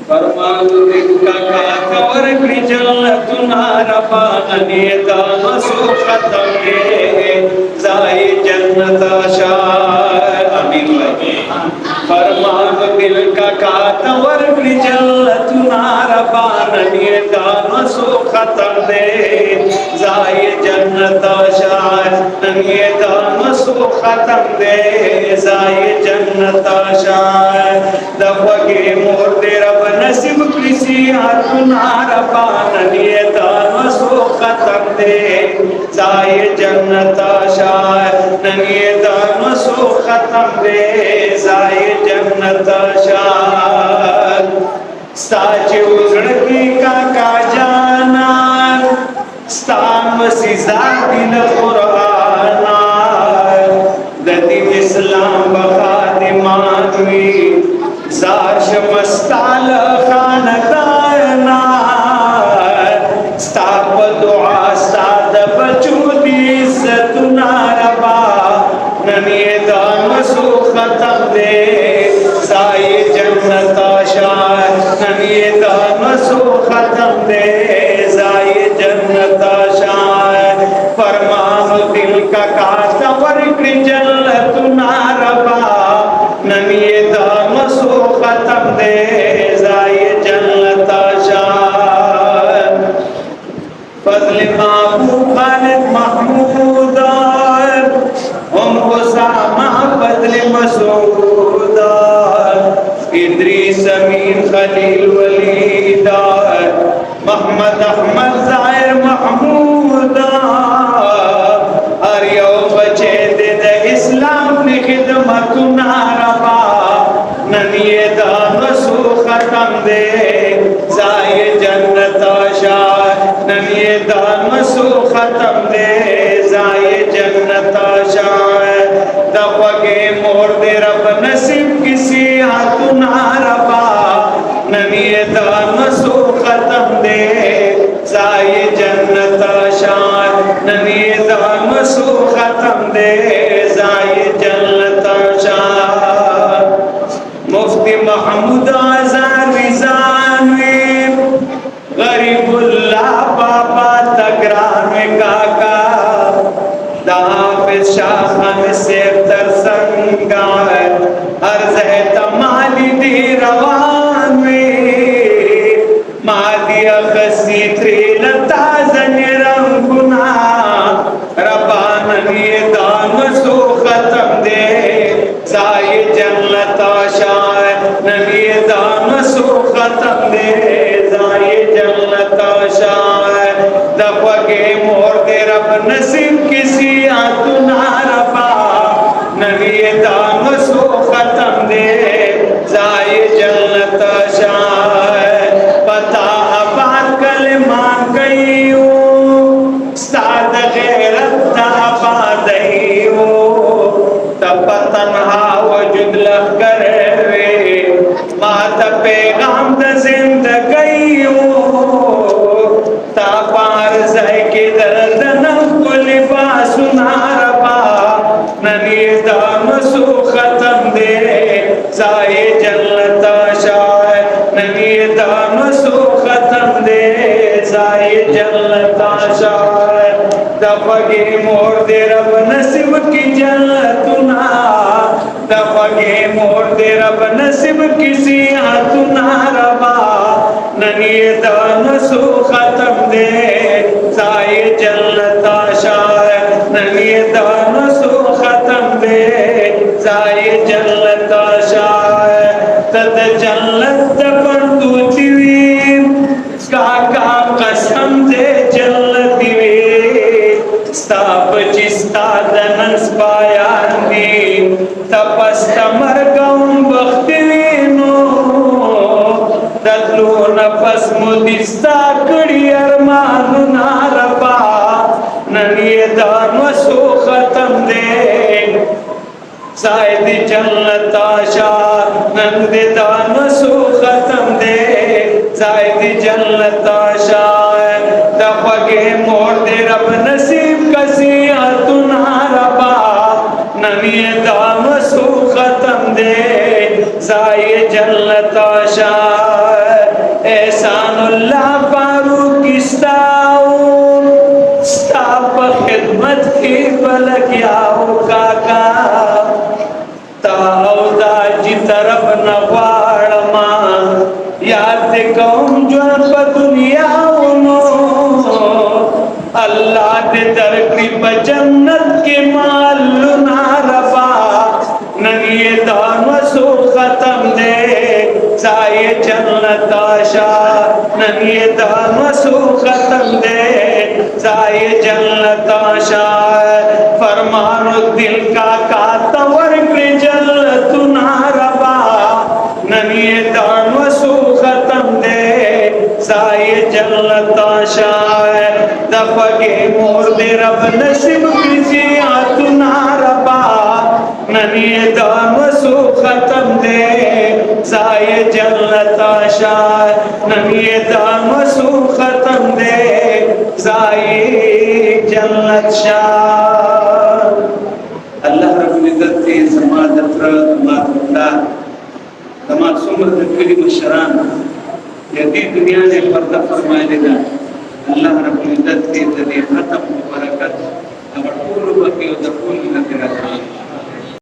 فرمانو دکا کاتا ورکڑی جلتنا ربا ننیتا مسو ختم دے زائی جنت شاہ امین بھائی فرمانو دل کا کاتا ورکڑی جلتنا ربا ننیتا مسو ختم دے زائی جنت شاہ ننیتا مسو ختم دے زائی جنت شاہ دفقی مور دے رب نصیب کسی آتنا ربا ننیتا مسو ختم دے زائی جنت شاہ ننیتا مسو ختم دے زائی جنت شاہ ستاچے اجڑکی کا جانا ستام سی ذاتی لقرآن ددی اسلام بخادمانوی زاش مستال خاندانا ستاپ دعا ستاد بچو دی عزتنا ربا ننیتا مسو ختم دے زائی جنت شاہ ننیتا مسو ختم دے زائی جنت شاہ فرمان دل کا کاشتا ورکڑ جلتنا ربا ننیتا مسو ختم دے زائی جنت شاہ فضل محبوب خالد محمود ہم اسامہ فضل مسعود ادریس امین خلیل ولید محمد احمد ظاہر محمود ہر یو بچے دے دا اسلام نے خدمتنا ربا ننیتا مسو ختم دے زائی جنت شاہ ننیتا مسو ختم دے زائی جنت شاہ دفقے مور دے رب نصیب کسی آتنا ربا ننیتا مسو ختم دے زائی جنت شاہ ننیتا مسو ختم دے زائی جنت شاہ مفتی محمود آزان ویزانوی غریب اللہ بابا تگران کاکا دا حافظ شاہ خان سیب ترسنگا عرض ہے تمالی دی روانوی مادی اخسی تری لتا زنیرم گنا ربا ننیتا مسو ختم دے زائی جنت شاہ ننیتا مسو ختم دے زائی جنت شاہ دفقے مور دے رب نصیب کسی آتنا ربا ننیتا مسو ختم دے زائی جنت شاہ پتا آباد کلمان کئیو ستاد غیرت تا آبادئیو تب تنہا وجود لکھ کروے مات پیغام دا زندگئیو تا پارزائی کی دردنم کو لباسنا ربا ننیتا مسو ختم دے زائی جنت شاہ ننیتا مسو ختم دے زائی جنت شاہ دفقی مور دے رب نصیب کی جنتنا دفقی مور دے رب نصیب کسی آتنا ربا ننیتا مسو ختم دے زائی جنت شاہ ننیتا مسو ختم دے زائی جنت شاہ تد جنت پردو تیویم کاکا قسم دے جنت دیوی ستاپ چستا دنس پایان دی تپست مرگم بختوینو دلو نفس مدستا کڑی ارمانو ناربا ننیتا مسو ختم دے زائد جنت شاہ نندتا مسو ختم دے زائد جنت شاہ دفقے مور دے رب نصیب کسی آتنا ربا ننیتا مسو ختم دے زائی جنت شاہ احسان اللہ فاروقی ستاؤں ستا پا خدمت کی بلگیاؤ کاکا تاو دا جی طرف نوارما یاد قوم جون پا دنیا انو اللہ دے درکری پا جنت کے مالو ناربا ننی دان وسو ختم دے زائے جنت آشا ننی دان وسو ختم دے زائے جنت آشا فرمانو دل کا کاتا ورک جنت ناربا ننی دان وسو ختم دے زائے جنت آشا دفگے مور دے رب نصیب کسی آتو ناربا ننی دان وسو ختم دے زائے جنت آشا ننی دان وسو ختم دے زائے جنت شاہ اللہ رب العزت کے سمادت رد ماتتا تمام سمر دکلی مشران جدید دنیا نے پردہ فرمائے لگا اللہ رب العزت کے ذریعے ختم برکت اور طول بقی و دخول لگے رکھا